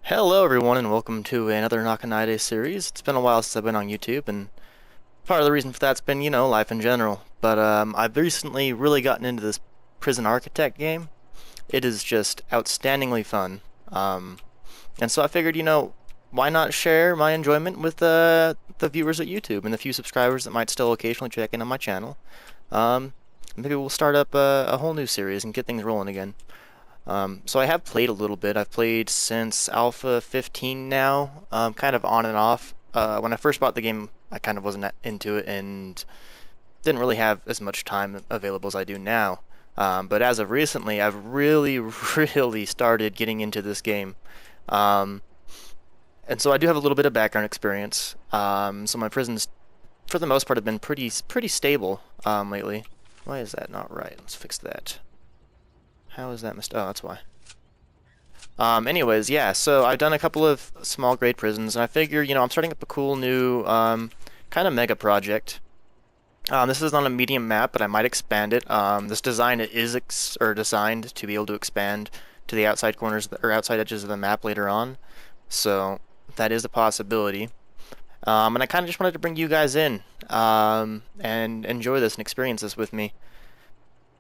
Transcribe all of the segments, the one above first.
Hello everyone and welcome to another Nakanide series. It's been a while since I've been on YouTube and part of the reason for that's been, life in general. But I've recently really gotten into this Prison Architect game. It is just outstandingly fun. And so I figured, why not share my enjoyment with the viewers at YouTube and the few subscribers that might still occasionally check in on my channel. Um, Maybe we'll start up a whole new series and get things rolling again. So I have played a little bit. I've played since Alpha 15 now, kind of on and off. When I first bought the game, I kind of wasn't into it and didn't really have as much time available as I do now. But as of recently, I've really, really started getting into this game. Um, and so I do have a little bit of background experience. So my prisons, for the most part, have been pretty stable lately. Why is that not right? Let's fix that. How is that missed? Oh, that's why. Anyways, yeah, so I've done a couple of small grade prisons, and I figure, I'm starting up a cool new, kind of mega project. This is on a medium map, but I might expand it. This design is designed to be able to expand to the outside corners or outside edges of the map later on, so that is a possibility. And I kind of just wanted to bring you guys in, and enjoy this and experience this with me.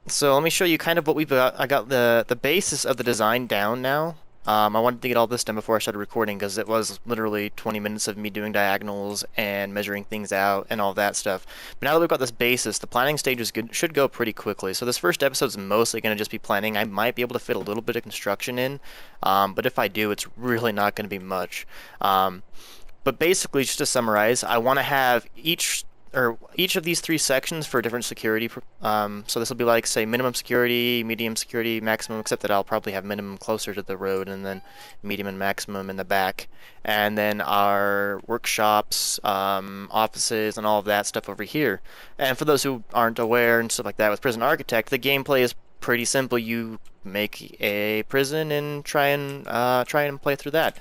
So let me show you kind of what we've got. I got the basis of the design down now. I wanted to get all this done before I started recording because it was literally 20 minutes of me doing diagonals and measuring things out and all that stuff. But now that we've got this basis, the planning stage should go pretty quickly. So this first episode is mostly going to just be planning. I might be able to fit a little bit of construction in, but if I do, it's really not going to be much. But basically, just to summarize, I want to have each of these three sections for different security. So this will be like, say, minimum security, medium security, maximum, except that I'll probably have minimum closer to the road and then medium and maximum in the back. And then our workshops, offices, and all of that stuff over here. And for those who aren't aware and stuff like that, with Prison Architect, the gameplay is pretty simple. You make a prison and try and play through that.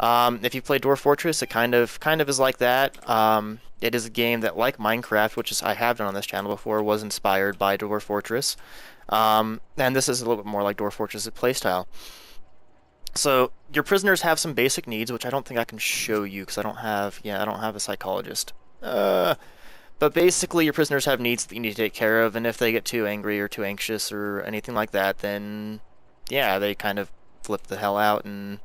If you play Dwarf Fortress, it kind of is like that. It is a game that, like Minecraft, which I have done on this channel before, was inspired by Dwarf Fortress. And this is a little bit more like Dwarf Fortress' playstyle. So your prisoners have some basic needs, which I don't think I can show you because I don't have a psychologist. But basically, your prisoners have needs that you need to take care of, and if they get too angry or too anxious or anything like that, then yeah, they kind of flip the hell out and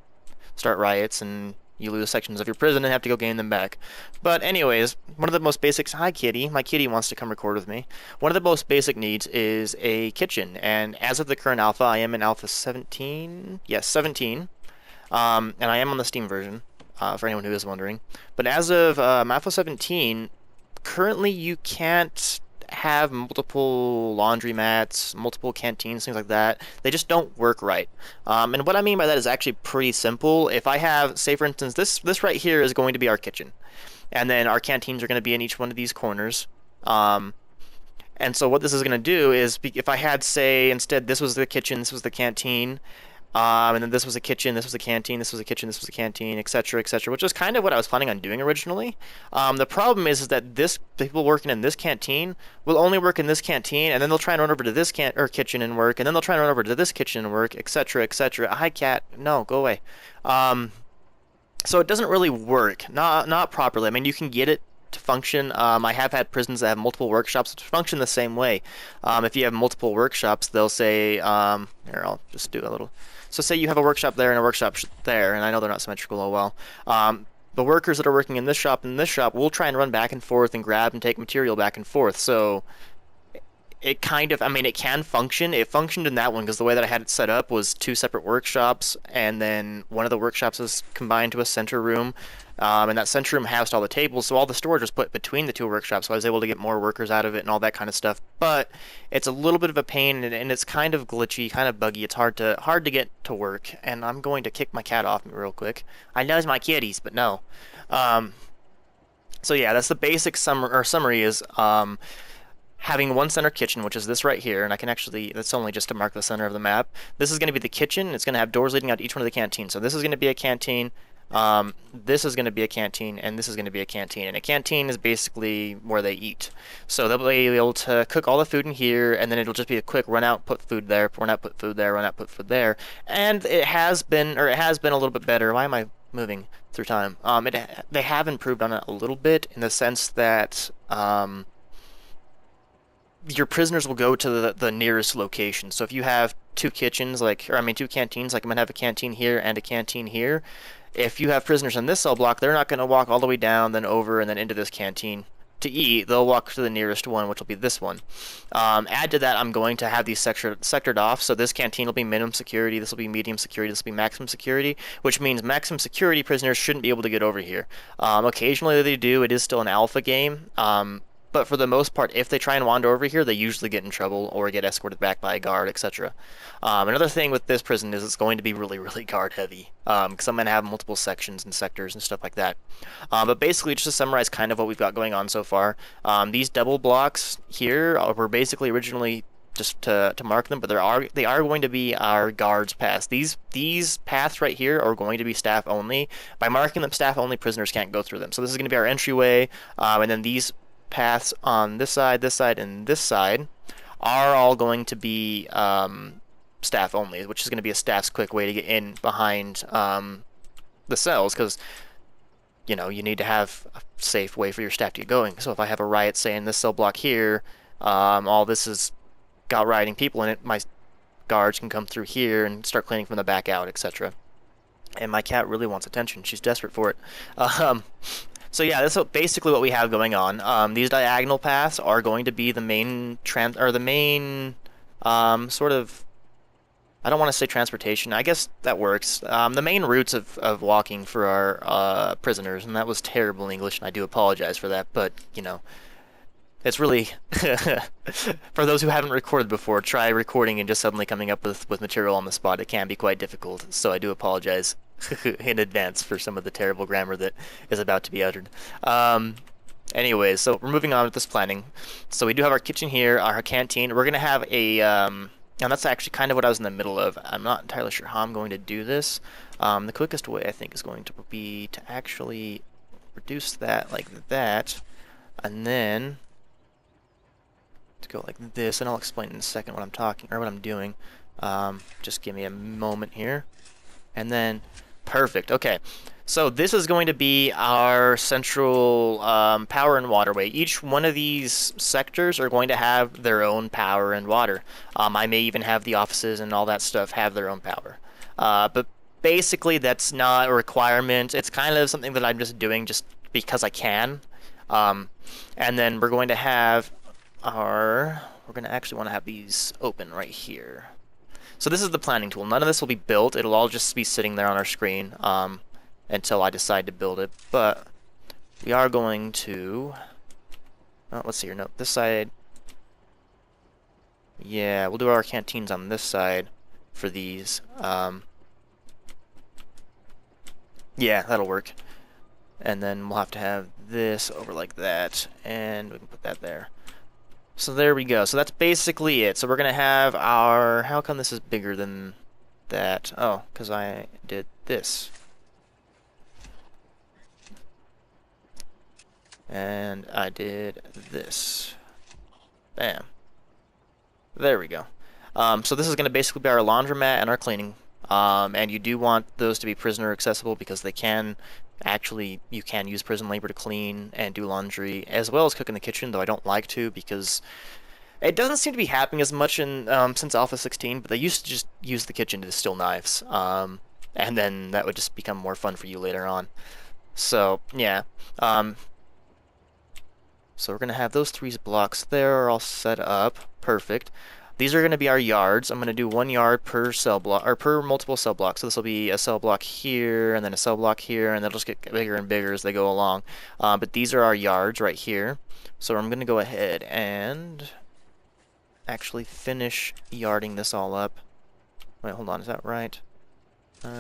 start riots, and you lose sections of your prison and have to go gain them back. But anyways, one of the most basics... Hi, kitty. My kitty wants to come record with me. One of the most basic needs is a kitchen, and as of the current alpha, I am in alpha 17? Yes, 17. And I am on the Steam version, for anyone who is wondering. But as of alpha 17, currently you can't have multiple laundromats, multiple canteens, things like that. They just don't work right. And what I mean by that is actually pretty simple. If I have, say for instance, this right here is going to be our kitchen, and then our canteens are going to be in each one of these corners. And so what this is going to do is, if I had, say, instead this was the kitchen, this was the canteen, and then this was a kitchen, this was a canteen, this was a kitchen, this was a canteen, etc., etc., which is kind of what I was planning on doing originally. The problem is that people working in this canteen will only work in this canteen, and then they'll try and run over to this kitchen and work, and then they'll try and run over to this kitchen and work, etc., etc. Hi, cat. No, go away. So it doesn't really work, not properly. I mean, you can get it to function. I have had prisons that have multiple workshops that function the same way. If you have multiple workshops, they'll say, here, I'll just do a little. So say you have a workshop there and a workshop there, and I know they're not symmetrical oh well. The workers that are working in this shop and this shop will try and run back and forth and grab and take material back and forth. So it kind of, I mean, it can function. It functioned in that one because the way that I had it set up was two separate workshops, and then one of the workshops was combined to a center room, and that center room housed all the tables, so all the storage was put between the two workshops, so I was able to get more workers out of it and all that kind of stuff. But it's a little bit of a pain, and it's kind of glitchy, kind of buggy. It's hard to get to work, and I'm going to kick my cat off me real quick. I know it's my kitties, but no. So yeah, that's the basic summary is having one center kitchen, which is this right here, and I can actually, that's only just to mark the center of the map. This is going to be the kitchen. It's going to have doors leading out to each one of the canteens. So this is going to be a canteen. This is going to be a canteen, and this is going to be a canteen. And a canteen is basically where they eat. So they'll be able to cook all the food in here, and then it'll just be a quick run out, put food there, run out, put food there, run out, put food there. And it has been a little bit better. Why am I moving through time? They have improved on it a little bit in the sense that your prisoners will go to the nearest location. So if you have two kitchens, two canteens, like I'm gonna have a canteen here and a canteen here. If you have prisoners in this cell block, they're not gonna walk all the way down, then over, and then into this canteen to eat. They'll walk to the nearest one, which will be this one. Add to that, I'm going to have these sectored off. So this canteen will be minimum security, this will be medium security, this will be maximum security, which means maximum security prisoners shouldn't be able to get over here. Occasionally they do. It is still an alpha game. But for the most part, if they try and wander over here, they usually get in trouble or get escorted back by a guard, etc. Another thing with this prison is it's going to be really, really guard heavy, because I'm going to have multiple sections and sectors and stuff like that. But basically, just to summarize kind of what we've got going on so far, these double blocks here were basically originally just to mark them, but they are going to be our guards paths. These paths right here are going to be staff only. By marking them staff only, prisoners can't go through them. So this is going to be our entryway, and then these paths on this side, and this side are all going to be staff only, which is going to be a staff's quick way to get in behind the cells, because you need to have a safe way for your staff to get going. So if I have a riot, say in this cell block here, all this has got rioting people in it, my guards can come through here and start cleaning from the back out, etc. And my cat really wants attention. She's desperate for it. So yeah, that's basically what we have going on. These diagonal paths are going to be the main sort of, I don't want to say transportation. I guess that works. The main routes of walking for our prisoners, and that was terrible English, and I do apologize for that. But it's really for those who haven't recorded before, try recording and just suddenly coming up with material on the spot. It can be quite difficult, so I do apologize in advance for some of the terrible grammar that is about to be uttered. Anyways, so we're moving on with this planning. So we do have our kitchen here, our canteen. We're gonna have a and that's actually kind of what I was in the middle of. I'm not entirely sure how I'm going to do this. The quickest way I think is going to be to actually reduce that like that, and then to go like this, and I'll explain in a second what I'm doing. Just give me a moment here, and then perfect. Okay, so this is going to be our central power and waterway. Each one of these sectors are going to have their own power and water. I may even have the offices and all that stuff have their own power. But basically, that's not a requirement. It's kind of something that I'm just doing just because I can. And then we're going to have we're going to actually want to have these open right here. So this is the planning tool. None of this will be built. It'll all just be sitting there on our screen until I decide to build it. But we are going to... let's see here. No, this side... Yeah, we'll do our canteens on this side for these. Yeah, that'll work. And then we'll have to have this over like that, and we can put that there. So there we go. So that's basically it. So we're going to have our... How come this is bigger than that? Oh, because I did this. And I did this. Bam. There we go. So this is going to basically be our laundromat and our cleaning. And you do want those to be prisoner accessible because they can... Actually, you can use prison labor to clean and do laundry, as well as cook in the kitchen, though I don't like to because it doesn't seem to be happening as much in since Alpha 16, but they used to just use the kitchen to distill knives, and then that would just become more fun for you later on. So, yeah. So we're going to have those 3 blocks there all set up. Perfect. These are going to be our yards. I'm going to do 1 yard per cell block, or per multiple cell blocks. So this will be a cell block here, and then a cell block here, and they'll just get bigger and bigger as they go along. But these are our yards right here. So I'm going to go ahead and actually finish yarding this all up. Wait, hold on, is that right? Wait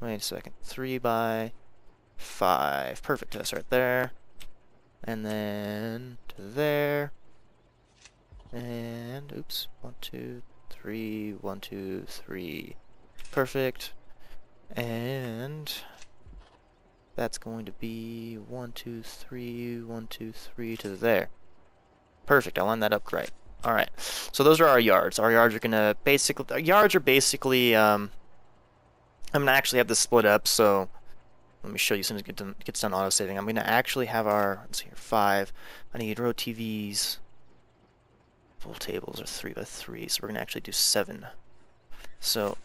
a second. 3 by 5. Perfect, that's right there. And then to there. And oops, 1, 2, 3, 1, 2, 3. Perfect. And that's going to be 1, 2, 3, 1, 2, 3 to there. Perfect, I lined that up right. Alright, so those are our yards. Our yards are gonna basically, I'm gonna actually have this split up, so let me show you as soon as it gets done auto-saving. I'm gonna actually have our, let's see here, 5. I need row TVs. Full tables are 3 by 3, so we're gonna actually do 7. So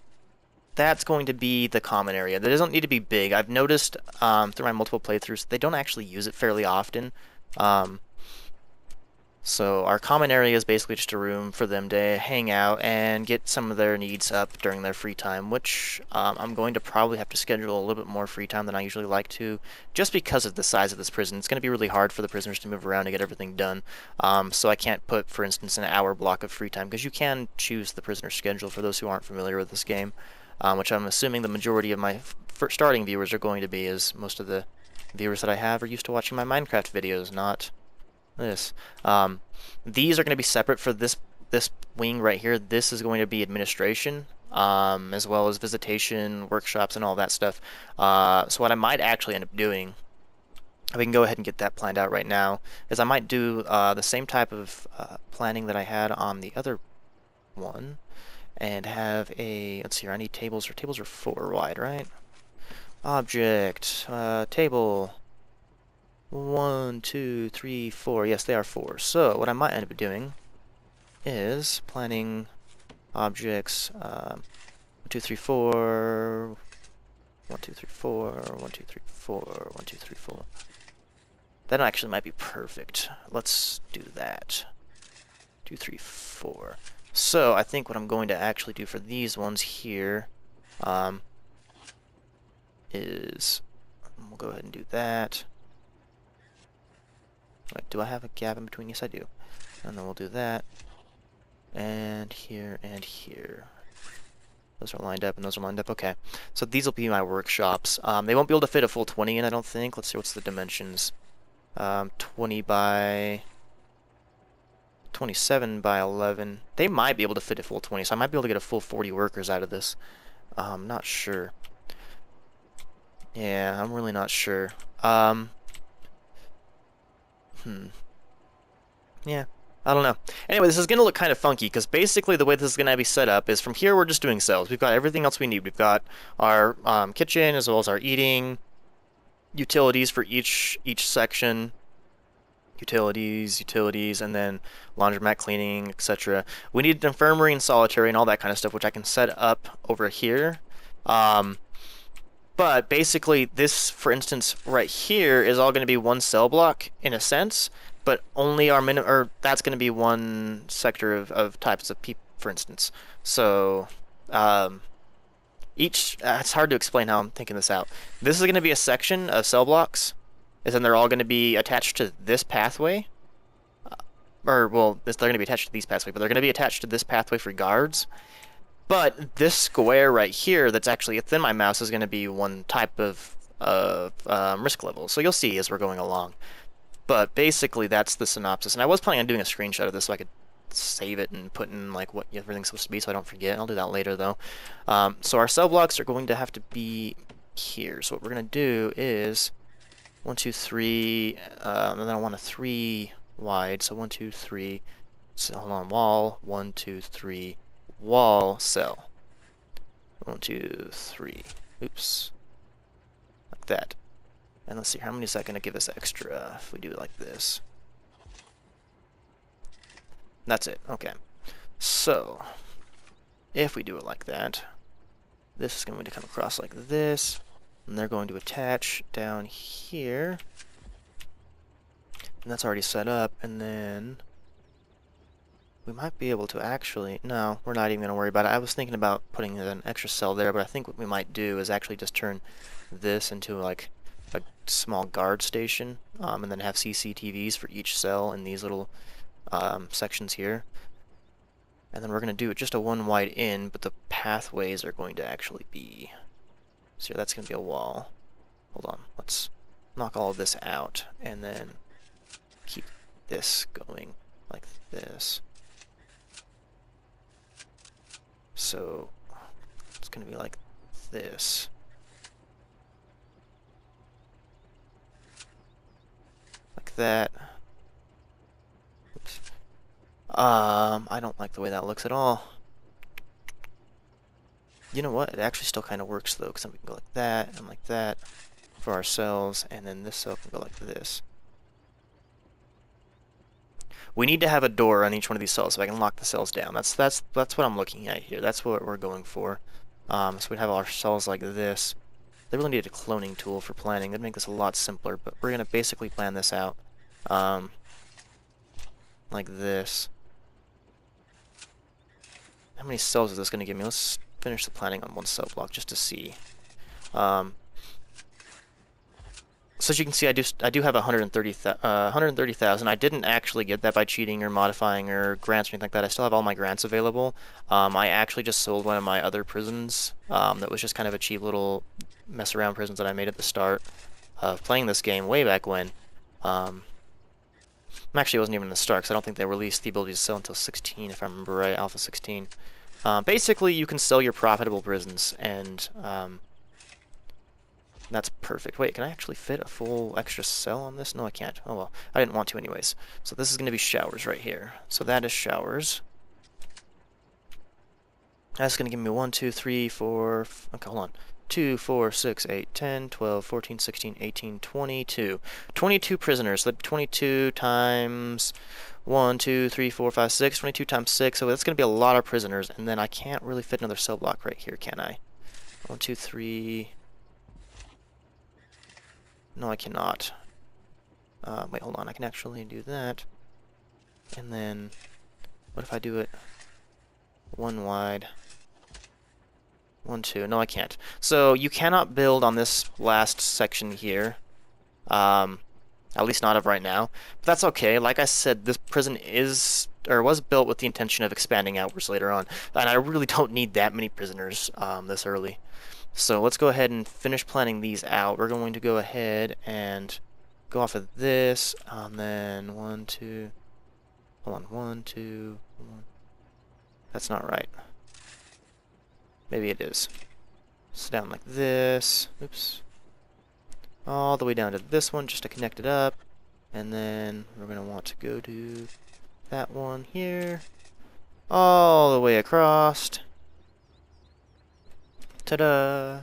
that's going to be the common area. That doesn't need to be big. I've noticed through my multiple playthroughs, they don't actually use it fairly often. So our common area is basically just a room for them to hang out and get some of their needs up during their free time, which I'm going to probably have to schedule a little bit more free time than I usually like to, just because of the size of this prison. It's going to be really hard for the prisoners to move around to get everything done. So I can't put, for instance, an hour block of free time, because you can choose the prisoner schedule for those who aren't familiar with this game, which I'm assuming the majority of my starting viewers are going to be, as most of the viewers that I have are used to watching my Minecraft videos, not this. These are going to be separate for this wing right here. This is going to be administration, as well as visitation, workshops, and all that stuff. So what I might actually end up doing, we can go ahead and get that planned out right now, is I might do the same type of planning that I had on the other one, and have a, let's see here, I need tables. Tables are 4 wide, right? Object, table. 1, 2, 3, 4. Yes, they are 4. So what I might end up doing is planning objects 1, 2, 3, 4. 1, 2, 3, 4. 1, 2, 3, 4. 1, 2, 3, 4. That actually might be perfect. Let's do that. 2, 3, 4. So I think what I'm going to actually do for these ones here is we'll go ahead and do that. Wait, do I have a gap in between? Yes, I do. And then we'll do that. And here and here. Those are lined up and those are lined up. Okay. So these will be my workshops. They won't be able to fit a full 20 in, I don't think. Let's see, what's the dimensions? 20 by 27 by 11. They might be able to fit a full 20, so I might be able to get a full 40 workers out of this. Not sure. Yeah, I'm really not sure. Yeah, I don't know. Anyway, this is going to look kind of funky, because basically the way this is going to be set up is from here we're just doing cells. We've got everything else we need. We've got our kitchen, as well as our eating, utilities for each section, utilities, and then laundromat cleaning, etc. We need an infirmary and solitary and all that kind of stuff, which I can set up over here. But basically this, for instance, right here is all going to be one cell block in a sense, but only our that's going to be one sector of types of people, for instance. So it's hard to explain how I'm thinking this out. This is going to be a section of cell blocks, and then they're all going to be attached to this pathway. They're going to be attached to these pathways, but they're going to be attached to this pathway for guards. But this square right here that's actually within my mouse is going to be one type of risk level. So you'll see as we're going along. But basically that's the synopsis. And I was planning on doing a screenshot of this so I could save it and put in like what everything's supposed to be so I don't forget. I'll do that later though. So our cell blocks are going to have to be here. So what we're going to do is 1, 2, 3, and then I want a 3 wide. So 1, 2, 3, so hold on, wall, 1, 2, 3, wall, cell. 1, 2, 3. Oops. Like that. And let's see, how many is that going to give us extra if we do it like this? That's it. Okay. So, if we do it like that, this is going to come across like this, and they're going to attach down here. And that's already set up, and then we might be able to actually, no, we're not even going to worry about it. I was thinking about putting an extra cell there, but I think what we might do is actually just turn this into like a small guard station, and then have CCTVs for each cell in these little sections here. And then we're going to do it just a one wide in, but the pathways are going to actually be, so that's going to be a wall. Hold on, let's knock all of this out, and then keep this going like this. So it's going to be like this. that. Oops. I don't like the way that looks at all. You know what? It actually still kind of works though, because then we can go like that and like that for ourselves, and then this cell can go like this. We need to have a door on each one of these cells so I can lock the cells down. That's what I'm looking at here. That's what we're going for. So we'd have our cells like this. They really need a cloning tool for planning. That'd make this a lot simpler, but we're gonna basically plan this out like this. How many cells is this gonna give me? Let's finish the planning on one cell block just to see. So as you can see, I do have 130,000. I didn't actually get that by cheating or modifying or grants or anything like that. I still have all my grants available. I actually just sold one of my other prisons that was just kind of a cheap little mess around prisons that I made at the start of playing this game way back when. Actually, it wasn't even in the start because I don't think they released the ability to sell until 16, if I remember right, Alpha 16. Basically, you can sell your profitable prisons and that's perfect. Wait, can I actually fit a full extra cell on this? No, I can't. Oh well, I didn't want to anyways. So this is going to be showers right here. So that is showers. That's going to give me 1, 2, 3, 4... Okay, hold on. 2, 4, 6, 8, 10, 12, 14, 16, 18, 22. 22 prisoners. So that'd be 22 times 1, 2, 3, 4, 5, 6. 22 times 6. So that's going to be a lot of prisoners. And then I can't really fit another cell block right here, can I? 1, 2, 3... No, I cannot. Wait, hold on. I can actually do that. And then, what if I do it 1 wide? 1, 2. No, I can't. So you cannot build on this last section here. At least not of right now. But that's okay. Like I said, this prison was built with the intention of expanding outwards later on. And I really don't need that many prisoners this early. So let's go ahead and finish planning these out. We're going to go ahead and go off of this, and then 1, 2, hold on, 1, 2, 1. That's not right. Maybe it is. So down like this, oops. All the way down to this one just to connect it up. And then we're going to want to go to that one here. All the way across. Ta-da!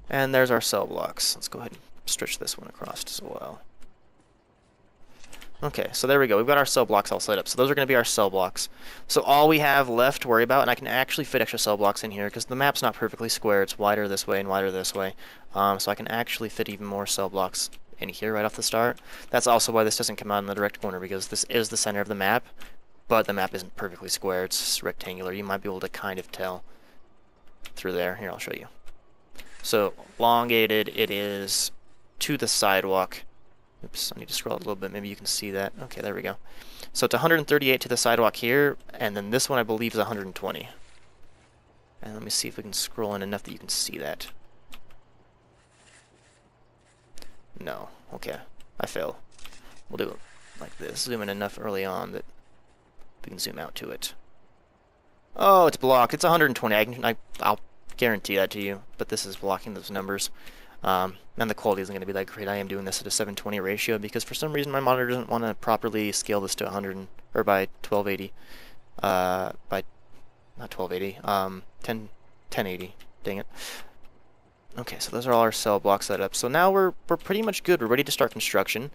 And there's our cell blocks. Let's go ahead and stretch this one across as well. Okay, so there we go. We've got our cell blocks all set up. So those are going to be our cell blocks. So all we have left to worry about, and I can actually fit extra cell blocks in here because the map's not perfectly square. It's wider this way and wider this way. So I can actually fit even more cell blocks in here right off the start. That's also why this doesn't come out in the direct corner, because this is the center of the map, but the map isn't perfectly square. It's rectangular. You might be able to kind of tell through there. Here, I'll show you. So elongated, it is to the sidewalk. Oops, I need to scroll a little bit. Maybe you can see that. Okay, there we go. So it's 138 to the sidewalk here, and then this one I believe is 120. And let me see if we can scroll in enough that you can see that. No. Okay, I fail. We'll do it like this. Zoom in enough early on that we can zoom out to it. Oh, it's blocked. It's 120. I'll guarantee that to you. But this is blocking those numbers. And the quality isn't going to be that great. I am doing this at a 720 ratio because for some reason my monitor doesn't want to properly scale this to 100 or by 1280. By not 1280. 1080. Dang it. Okay, so those are all our cell blocks set up. So now we're pretty much good. We're ready to start construction.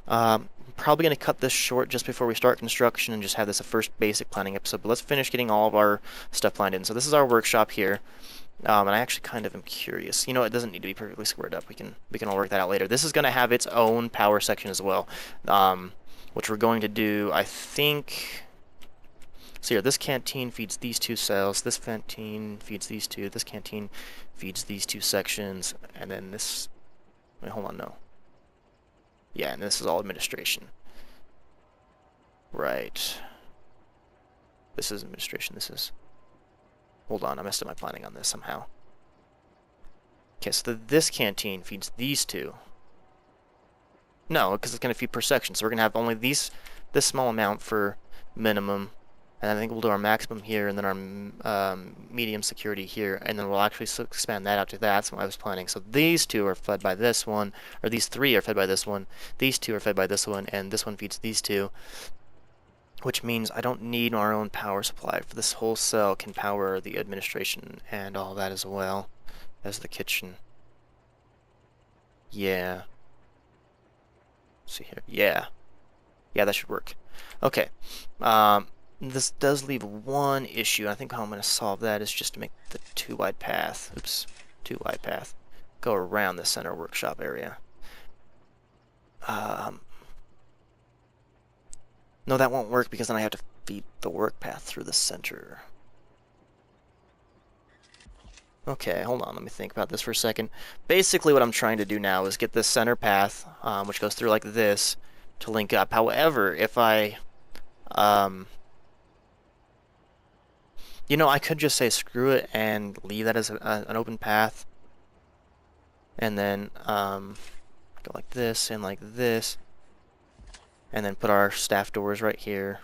Probably going to cut this short just before we start construction and just have this a first basic planning episode. But let's finish getting all of our stuff planned in. So this is our workshop here. And I actually kind of am curious. You know, it doesn't need to be perfectly squared up. We can all work that out later. This is going to have its own power section as well, which we're going to do, I think. So here, this canteen feeds these two cells. This canteen feeds these two. This canteen feeds these two sections, and then this. Wait, hold on, no. Yeah, and this is all administration. Right. This is administration. This is. Hold on, I messed up my planning on this somehow. Okay, so this canteen feeds these two. No, because it's going to feed per section, so we're going to have only this small amount for minimum, And I think we'll do our maximum here, and then our medium security here, and then we'll actually expand that out to that. That's what I was planning. So these two are fed by this one, or these three are fed by this one, these two are fed by this one, and this one feeds these two, which means I don't need our own power supply. For this whole cell can power the administration and all that as well as the kitchen. Yeah. Let's see here. Yeah. Yeah, that should work. Okay. This does leave one issue. I think how I'm going to solve that is just to make the too wide path. Oops. Too wide path. Go around the center workshop area. No, that won't work because then I have to feed the work path through the center. Okay, hold on. Let me think about this for a second. Basically, what I'm trying to do now is get this center path, which goes through like this, to link up. However, if I... you know, I could just say screw it and leave that as an open path. And then go like this and like this. And then put our staff doors right here.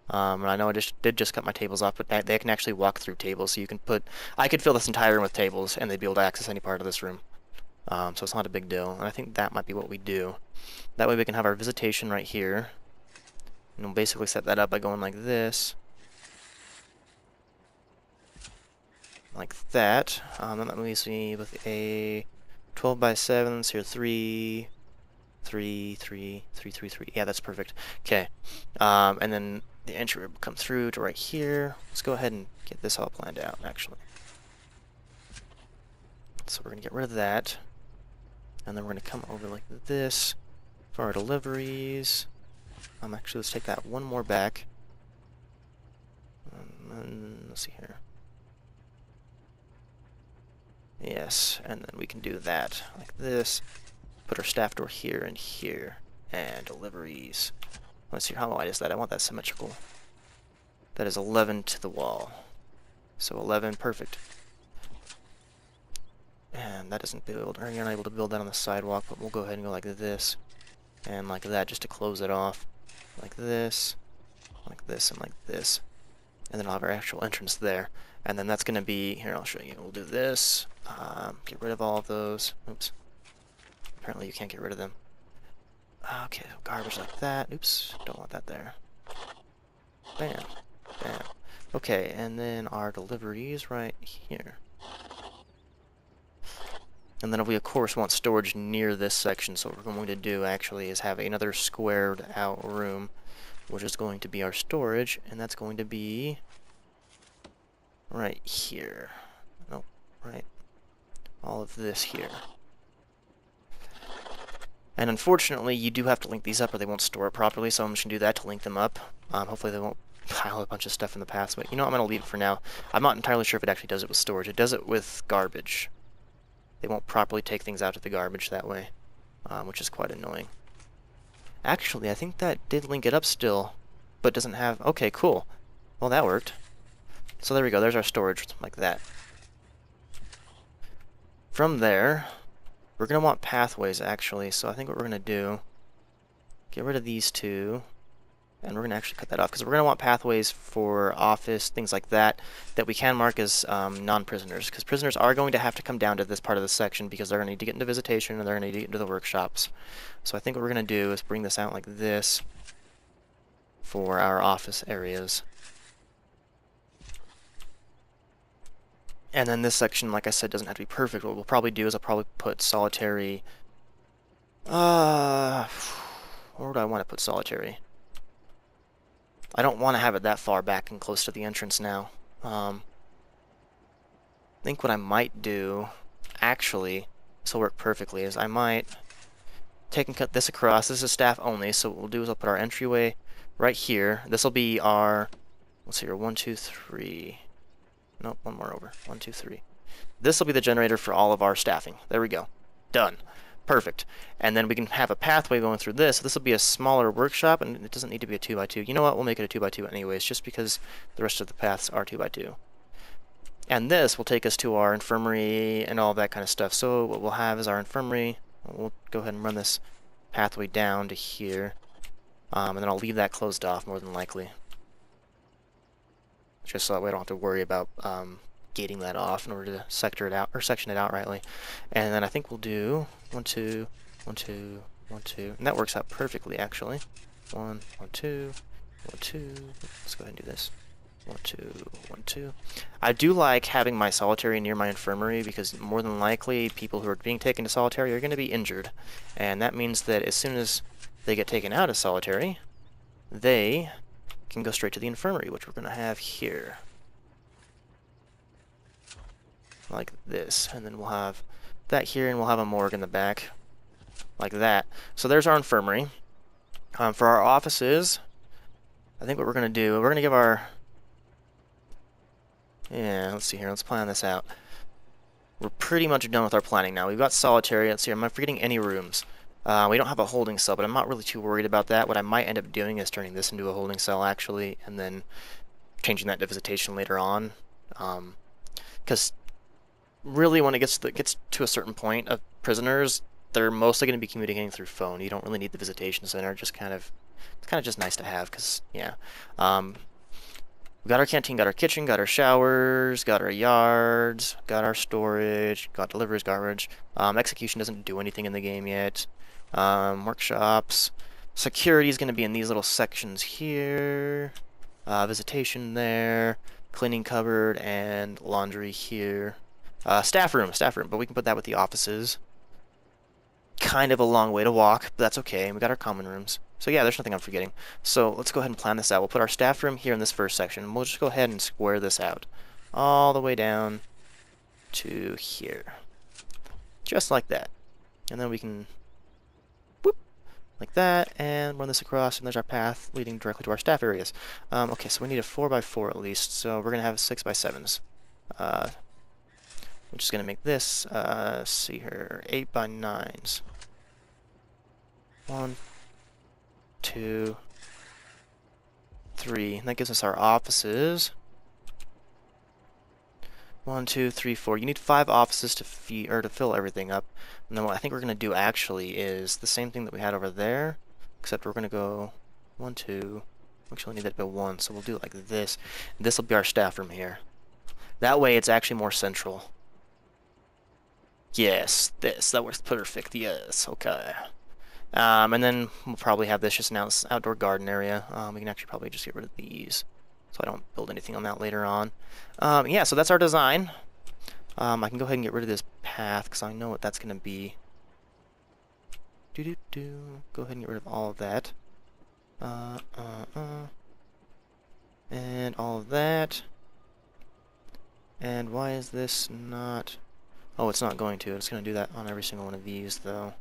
And I know I did just cut my tables off, but they can actually walk through tables. So you can put... I could fill this entire room with tables, and they'd be able to access any part of this room. So it's not a big deal. And I think that might be what we do. That way we can have our visitation right here. And we'll basically set that up by going like this. Like that. And that leaves me with a 12 by 7. So here 3, 3, 3, 3, 3, 3. Yeah, that's perfect. Okay. And then the entry will come through to right here. Let's go ahead and get this all planned out, actually. So we're going to get rid of that. And then we're going to come over like this for our deliveries. Actually, let's take that one more back. Let's see here. Yes, and then we can do that like this. Put our staff door here and here. And deliveries. Let's see, how wide is that? I want that symmetrical. That is 11 to the wall. So 11, perfect. And that doesn't build, or you're not able to build that on the sidewalk, but we'll go ahead and go like this. And like that, just to close it off. Like this, and like this. And then I'll have our actual entrance there. And then that's going to be, here, I'll show you. We'll do this. Get rid of all of those. Oops. Apparently you can't get rid of them. Okay, garbage like that. Oops, don't want that there. Bam. Bam. Okay, and then our deliveries right here. And then we, of course, want storage near this section. So what we're going to do, actually, is have another squared out room, which is going to be our storage, and that's going to be right here. Nope, right. All of this here. And unfortunately, you do have to link these up or they won't store it properly, so I'm just going to do that to link them up. Hopefully they won't pile a bunch of stuff in the path, but you know what, I'm going to leave it for now. I'm not entirely sure if it actually does it with storage. It does it with garbage. They won't properly take things out of the garbage that way, which is quite annoying. Actually, I think that did link it up still, but doesn't have... Okay, cool. Well, that worked. So there we go. There's our storage, like that. From there, we're going to want pathways, actually. So I think what we're going to do, get rid of these two, and we're going to actually cut that off, because we're going to want pathways for office, things like that, that we can mark as non-prisoners, because prisoners are going to have to come down to this part of the section, because they're going to need to get into visitation, and they're going to need to get into the workshops. So I think what we're going to do is bring this out like this for our office areas. And then this section, like I said, doesn't have to be perfect. What we'll probably do is I'll probably put solitary... where would I want to put solitary? I don't want to have it that far back and close to the entrance now. I think what I might do, actually, this will work perfectly, is I might take and cut this across. This is staff only, so what we'll do is I'll put our entryway right here. This will be our, let's see here, 1, 2, 3. Nope, one more over. 1, 2, 3. This will be the generator for all of our staffing. There we go. Done. Perfect. And then we can have a pathway going through this. This will be a smaller workshop, and it doesn't need to be a 2x2. You know what? We'll make it a 2x2 anyways, just because the rest of the paths are 2x2. And this will take us to our infirmary and all that kind of stuff. So what we'll have is our infirmary. We'll go ahead and run this pathway down to here. And then I'll leave that closed off more than likely. just so that way I don't have to worry about gating that off in order to sector it out or section it out rightly. And then I think we'll do 1, 2, 1, 2, 1, 2, and that works out perfectly actually. 1, 1, 2, 1, 2. Let's go ahead and do this. 1, 2, 1, 2. I do like having my solitary near my infirmary because more than likely people who are being taken to solitary are going to be injured, and that means that as soon as they get taken out of solitary, they can go straight to the infirmary, which we're going to have here. Like this, and then we'll have that here, and we'll have a morgue in the back, like that. So there's our infirmary. For our offices, I think what we're going to do, we're going to give our... Yeah, let's see here, let's plan this out. We're pretty much done with our planning now. We've got solitary, let's see, am I forgetting any rooms? We don't have a holding cell, but I'm not really too worried about that. What I might end up doing is turning this into a holding cell, actually, and then changing that to visitation later on. Because really, when it gets to a certain point of prisoners, they're mostly going to be communicating through phone. You don't really need the visitation center. It's kind of just nice to have, because, yeah. We got our canteen, got our kitchen, got our showers, got our yards, got our storage, got deliveries, garbage. Execution doesn't do anything in the game yet. Workshops. Security is going to be in these little sections here. Visitation there. Cleaning cupboard and laundry here. Staff room, but we can put that with the offices. Kind of a long way to walk, but that's okay. And we got our common rooms. So yeah, there's nothing I'm forgetting. So let's go ahead and plan this out. We'll put our staff room here in this first section, and we'll just go ahead and square this out. All the way down to here. Just like that. And then we can, whoop, like that, and run this across, and there's our path leading directly to our staff areas. Okay, so we need a 4x4 at least, so we're going to have 6x7s. Which is going to make this, see here, 8x9s. 1, 2, 3, and that gives us our offices. 1, 2, 3, 4. You need 5 offices to fill everything up. And then what I think we're going to do actually is the same thing that we had over there, except we're going to go 1, 2. Actually, we need that to go 1, so we'll do it like this. This will be our staff room here. That way, it's actually more central. Yes, that works perfect. Yes, okay. And then we'll probably have this just an outdoor garden area. We can actually probably just get rid of these, so I don't build anything on that later on. Yeah, so that's our design. I can go ahead and get rid of this path, because I know what that's going to be. Go ahead and get rid of all of that. And all of that. And why is this not... Oh, it's not going to. It's going to do that on every single one of these, though.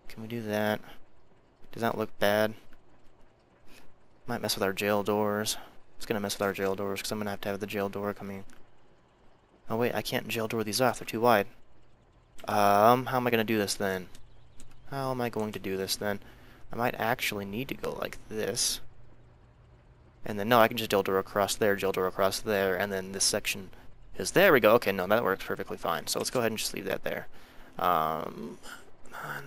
Can we do that? Does that look bad? Might mess with our jail doors. It's going to mess with our jail doors, because I'm going to have the jail door coming. Oh, wait, I can't jail door these off. They're too wide. How am I going to do this, then? How am I going to do this, then? I might actually need to go like this. And then, no, I can just jail door across there, and then this section... There we go. Okay, no, that works perfectly fine. So let's go ahead and just leave that there. And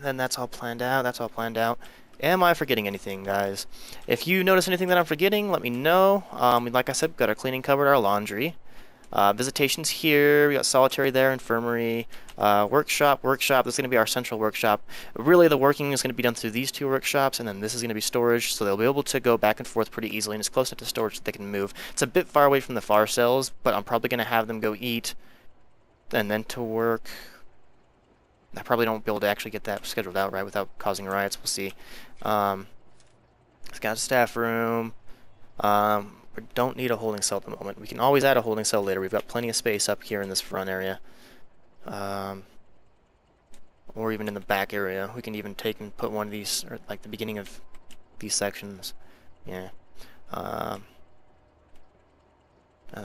then that's all planned out. Am I forgetting anything, guys? If you notice anything that I'm forgetting, let me know. Like I said, we've got our cleaning cupboard, our laundry. Visitations here. We got solitary there, infirmary, workshop. This is going to be our central workshop. Really, the working is going to be done through these 2 workshops, and then this is going to be storage, so they'll be able to go back and forth pretty easily, and it's close enough to storage that they can move. It's a bit far away from the far cells, but I'm probably going to have them go eat, and then to work. I probably don't be able to actually get that scheduled out right without causing riots. We'll see. It's got a staff room. We don't need a holding cell at the moment. We can always add a holding cell later. We've got plenty of space up here in this front area. Or even in the back area. We can even take and put one of these, or like the beginning of these sections. Yeah. And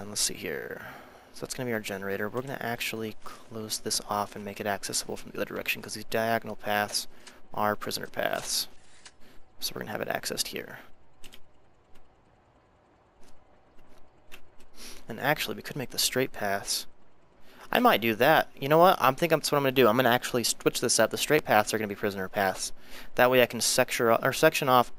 let's see here. So that's going to be our generator. We're going to actually close this off and make it accessible from the other direction, because these diagonal paths are prisoner paths. So we're going to have it accessed here. And actually, we could make the straight paths. I might do that. You know what? I think that's what I'm going to do. I'm going to actually switch this up. The straight paths are going to be prisoner paths. That way I can section off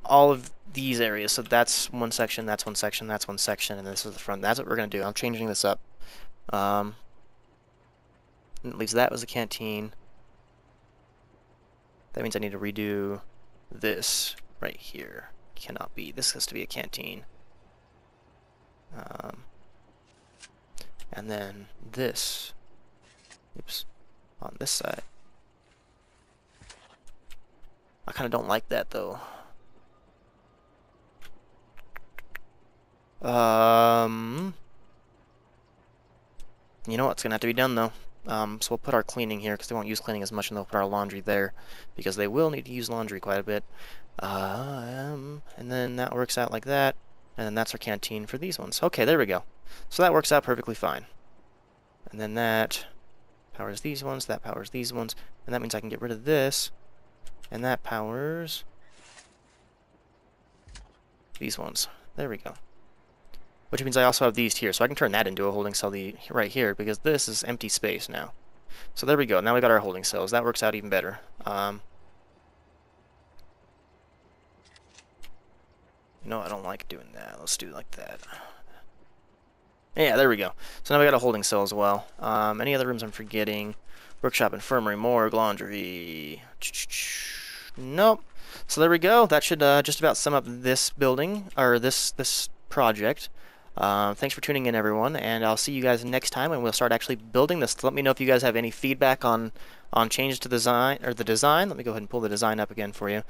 all of these areas. So that's one section, that's one section, that's one section, and this is the front. That's what we're going to do. I'm changing this up. At least that was a canteen. That means I need to redo this right here. Cannot be. This has to be a canteen. And then this. Oops. On this side. I kind of don't like that though. You know what's gonna have to be done though. So we'll put our cleaning here because they won't use cleaning as much, and they'll put our laundry there because they will need to use laundry quite a bit. And then that works out like that, and then that's our canteen for these ones. Okay, there we go. So that works out perfectly fine. And then that powers these ones, that powers these ones, and that means I can get rid of this, and that powers these ones. There we go. Which means I also have these here, so I can turn that into a holding cell right here, because this is empty space now. So there we go, now we got our holding cells. That works out even better. No, I don't like doing that. Let's do it like that. Yeah, there we go. So now we got a holding cell as well. Any other rooms I'm forgetting? Workshop, infirmary, morgue, laundry. Nope. So there we go. That should just about sum up this building, or this project. Thanks for tuning in, everyone, and I'll see you guys next time, and we'll start actually building this. Let me know if you guys have any feedback on changes to design or the design. Let me go ahead and pull the design up again for you.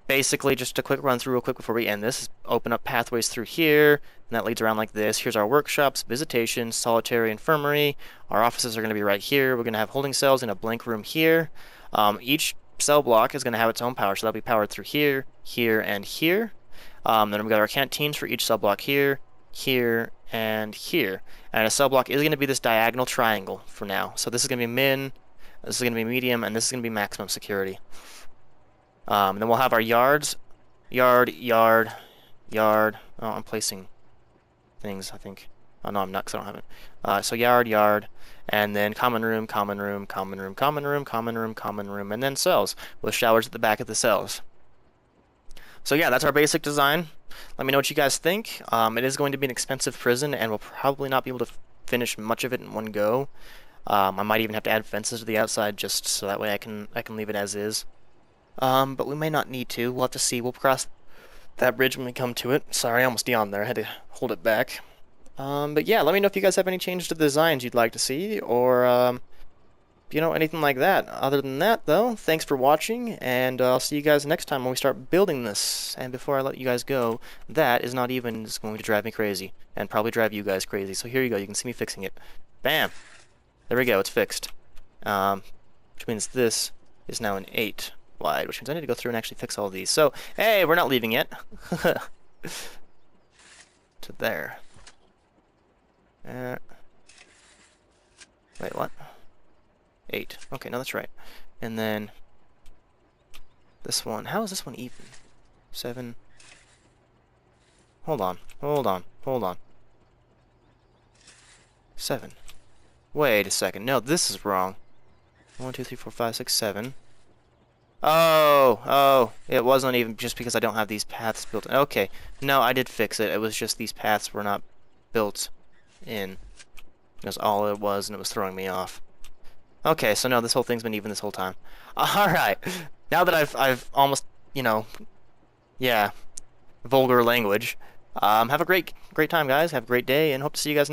Basically, just a quick run through real quick before we end this. Open up pathways through here, and that leads around like this. Here's our workshops, visitation, solitary, infirmary. Our offices are going to be right here. We're going to have holding cells in a blank room here. Each cell block is going to have its own power, so that'll be powered through here, here, and here. Then we've got our canteens for each cell block here, here, and here. And a cell block is going to be this diagonal triangle for now. So this is going to be min, this is going to be medium, and this is going to be maximum security. And then we'll have our yards, yard, yard, yard. Oh, I'm placing things, I think. Oh, no, I'm not, because I don't have it. So yard, yard, and then common room, common room, common room, common room, common room, common room, and then cells, with showers at the back of the cells. So yeah, that's our basic design. Let me know what you guys think. It is going to be an expensive prison, and we'll probably not be able to finish much of it in one go. I might even have to add fences to the outside just so that way I can leave it as is. But we may not need to. We'll have to see. We'll cross that bridge when we come to it. Sorry, I almost yawned there. I had to hold it back. But yeah, let me know if you guys have any changes to the designs you'd like to see, or you know, anything like that. Other than that, though, thanks for watching, and I'll see you guys next time when we start building this. And before I let you guys go, that is not even just going to drive me crazy, and probably drive you guys crazy. So here you go. You can see me fixing it. Bam! There we go. It's fixed. Which means this is now an 8 wide, which means I need to go through and actually fix all these. So, hey, we're not leaving yet. To there. Wait, what? 8. Okay, no, that's right. And then this one. How is this one even? 7. Hold on. Hold on. Hold on. 7. Wait a second. No, this is wrong. 1, 2, 3, 4, 5, 6, 7. Oh, it wasn't even just because I don't have these paths built in. Okay, no, I did fix it. It was just these paths were not built in. That's all it was, and it was throwing me off. Okay, so no, this whole thing's been even this whole time. Alright, now that I've almost, you know, yeah, vulgar language, have a great time, guys. Have a great day, and hope to see you guys next